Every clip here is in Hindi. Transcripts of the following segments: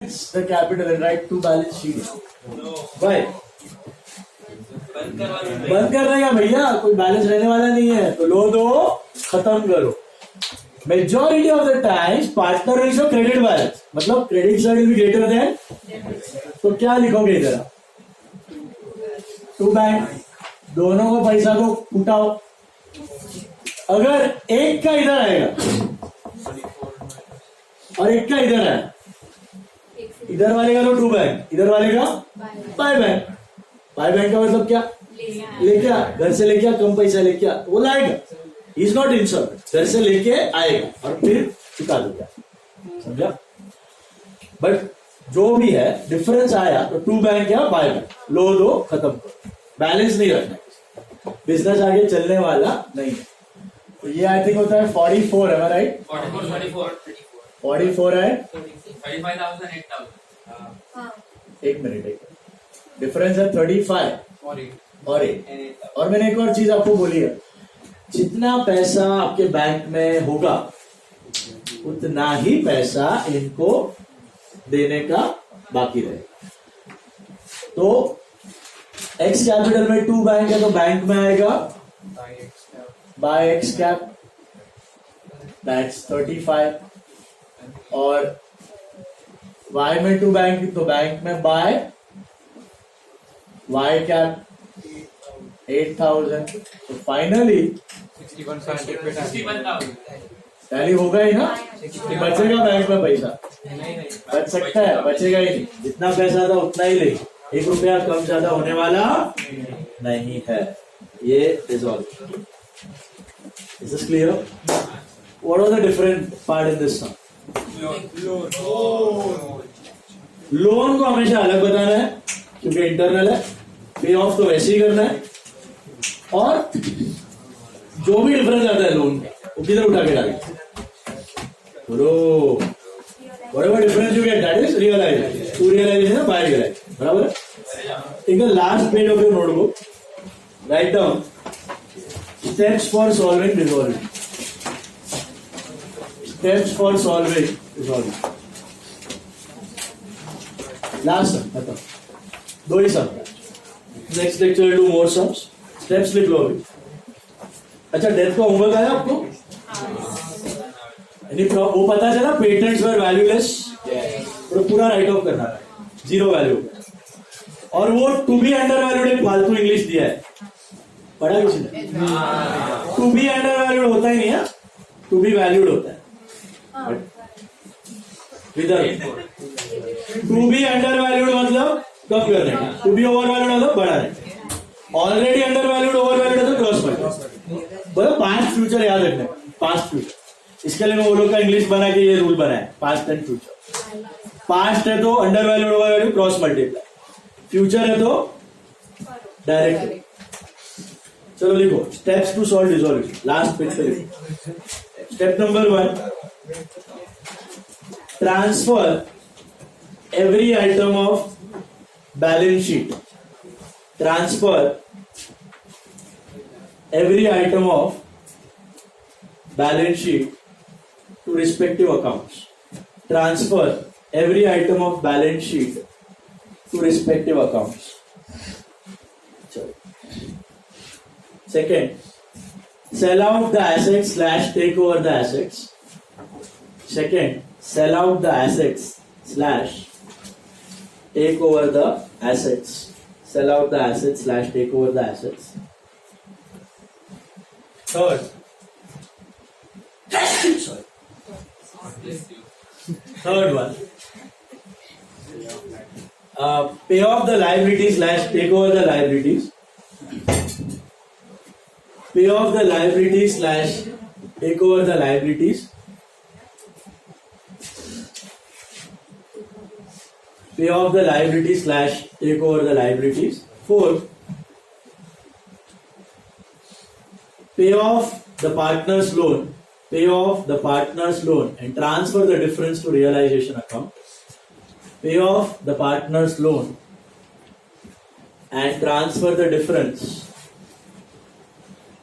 the capital and write to balance sheet. Why? बंद कर देगा भैया, कोई बैलेंस रहने वाला नहीं है, तो लो दो खत्म करो. Majority of the times partner ratio credit balance, मतलब credit side will be greater than, तो क्या लिखोगे इधर? टू बैंक, दोनों को पैसा को उठाओ. अगर एक का इधर आएगा और एक का इधर है, इधर वाले का लो टू बैंक, इधर वाले का बाय बैंक. बाय बैंक का मतलब क्या? लेके आ, घर से लेके आ, कम पैसा लेके आ, वो लाएगा. इज नॉट इंश्योरेंस, घर से लेके आएगा और फिर चुका देगा. समझा? बट जो भी है डिफरेंस आया तो टू बैंक या बाय बैंक, लो दो खत्म करो. बैलेंस नहीं रखना, बिजनेस आगे चलने वाला नहीं है. तो ये आई थिंक होता है 44, है राइट? 44 है 35,000 एक मिनट, डिफरेंस है 35 और 8. और मैंने एक और चीज आपको बोली है, जितना पैसा आपके बैंक में होगा उतना ही पैसा इनको देने का बाकी रहेगा. तो एक्स कैपिटल में टू बैंक है तो बैंक में आएगा बाय एक्स कैप, दैट्स 35. और वाई में टू बैंक तो बैंक में बाय वाई कैप 8,000. तो फाइनली 61,000 टैली होगा ही ना. बचेगा बैंक में पैसा? बच सकता है? बचेगा ही नहीं. जितना पैसा था उतना ही ले, 1 रुपया कम ज्यादा होने वाला नहीं है. ये is all. Is this clear? What are the different part in this sum? Loan को हमेशा अलग बताना है क्योंकि इंटरनल है. पे ऑफ तो वैसे ही करना है. और जो भी डिफरेंस आता है लोन का वो किधर उठा के डालेंगे? whatever difference you get, that is realization. To realization by realization. बराबर है? Take the last page of your notebook. Write down steps for solving resolving. Steps for solving resolving. Last sum खत्म. 2 ही sum. Next lecture we'll do more sums. Steps लिख लो अभी. अच्छा, डेथ का होमवर्क आया आपको? वो पता चला पेटेंट्स वर वैल्यूलेस, तो पूरा राइट ऑफ करना है, 0 वैल्यू. और वो टू बी अंडर वैल्यूड एक फालतू इंग्लिश दिया है, पढ़ा किसी ने? टू बी अंडर वैल्यूड होता ही नहीं है, टू बी वैल्यूड होता है. इधर टू बी अंडर वैल्यूड मतलब कम करने का, टू बी ओवर वैल्यूड मतलब बढ़ाने. Already under valued over valued है तो क्रॉस मल्टीप्लाई. बोलो पास्ट फ्यूचर याद रखना, पास्ट फ्यूचर. इसके लिए मैं वो लोग का इंग्लिश बना के ये रूल बनाया, पास्ट एंड फ्यूचर. पास्ट है तो under valued over valued cross multiply, future है तो डायरेक्ट. चलो लिखो steps to solve resolution. Last page पे लिखो. Step number 1, transfer every item of balance sheet. Transfer every item of balance sheet to respective accounts. Transfer every item of balance sheet to respective accounts. Second, sell out the assets / take over the assets. Second, sell out the assets / take over the assets. Sell out the assets / take over the assets. Third, third one, pay off the liabilities / take over the liabilities. Pay off the liabilities / take over the liabilities. Pay off the liabilities / take over the liabilities. 4, pay off the partner's loan. Pay off the partner's loan and transfer the difference to realization account. Pay off the partner's loan and transfer the difference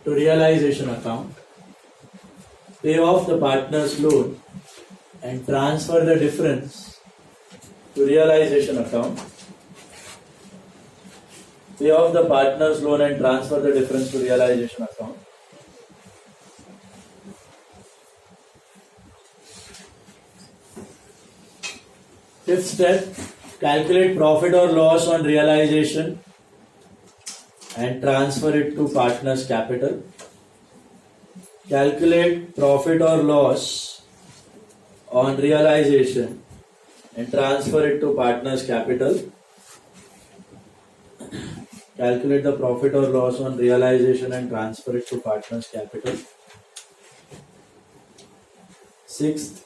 to realization account. Pay off the partner's loan and transfer the difference to realization account, pay off the partner's loan and transfer the difference to realization account. Fifth step, calculate profit or loss on realization and transfer it to partner's capital. Calculate profit or loss on realization and transfer it to partner's capital. Calculate the profit or loss on realization and transfer it to partner's capital. Sixth,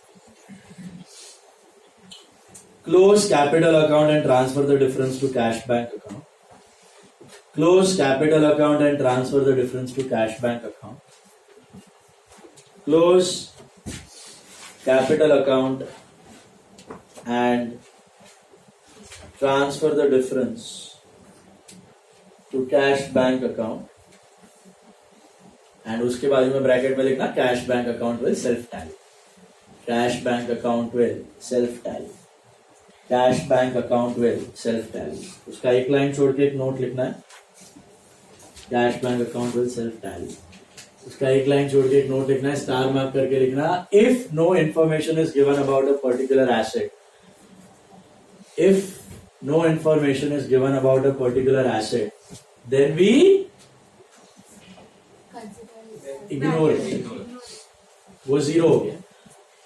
close capital account and transfer the difference to cash bank account. Close capital account and transfer the difference to cash bank account. Close capital account and transfer the difference to cash bank account. And उसके बाजू में ब्रैकेट में लिखना cash bank account will self tally. Cash bank account will self tally. Cash bank account will self tally. उसका एक लाइन छोड़ के एक नोट लिखना है. Cash bank account will self tally. उसका एक लाइन छोड़ के एक नोट लिखना है, स्टार मार्क करके लिखना. If no information is given about a particular asset, if no information is given about a particular asset, then we ignore it. वो जीरो हो गया.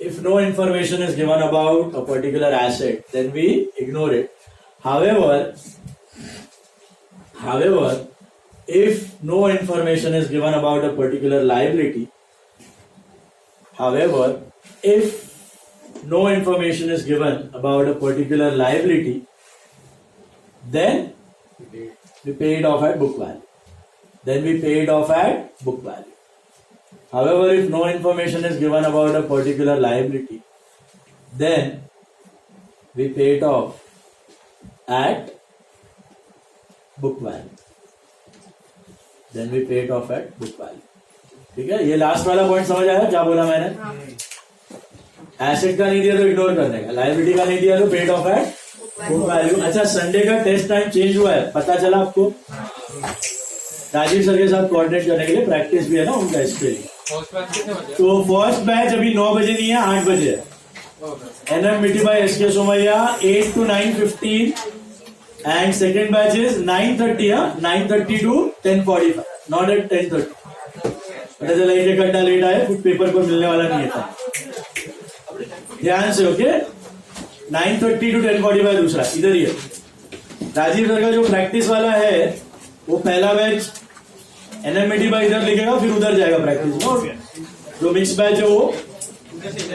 If no information is given about a particular asset, then we ignore it. However, if no information is given about a particular liability, then we pay it off at book value. However, if no information is given about a particular liability, then we pay it off at book value. ठीक है, ये लास्ट वाला पॉइंट समझ आया क्या बोला मैंने? एसेट का नहीं दिया तो इग्नोर करने का, लायबिलिटी का नहीं दिया तो paid off at book value. अच्छा, संडे का टेस्ट टाइम चेंज हुआ है, पता चला आपको? राजीव सर के साथ कोऑर्डिनेट करने के लिए प्रैक्टिस भी है ना उनका इसके लिए. तो फर्स्ट बैच अभी 9 बजे नहीं है, 8 बजे है. NM Miti by SK Somaiya 8 to 9:15 and second batch is 9:30 9:30 to 10:45, not at 10:30. पता चला एक घंटा लेट आए, कुछ पेपर को मिलने वाला नहीं था. ध्यान से. ओके, 9:30 to 10:45 दूसरा इधर ही है. राजीव सर का जो प्रैक्टिस वाला है वो पहला बैच NMAT by इधर लिखेगा, फिर उधर जाएगा प्रैक्टिस में. जो मिक्स बैच है वो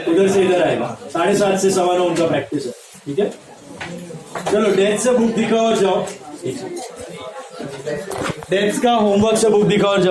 उधर से इधर आएगा. 7:30 से 9:15 उनका प्रैक्टिस है. ठीक है, चलो डेट्स से बुक दिखाओ और जाओ. डेट्स का होमवर्क से बुक दिखाओ और जाओ.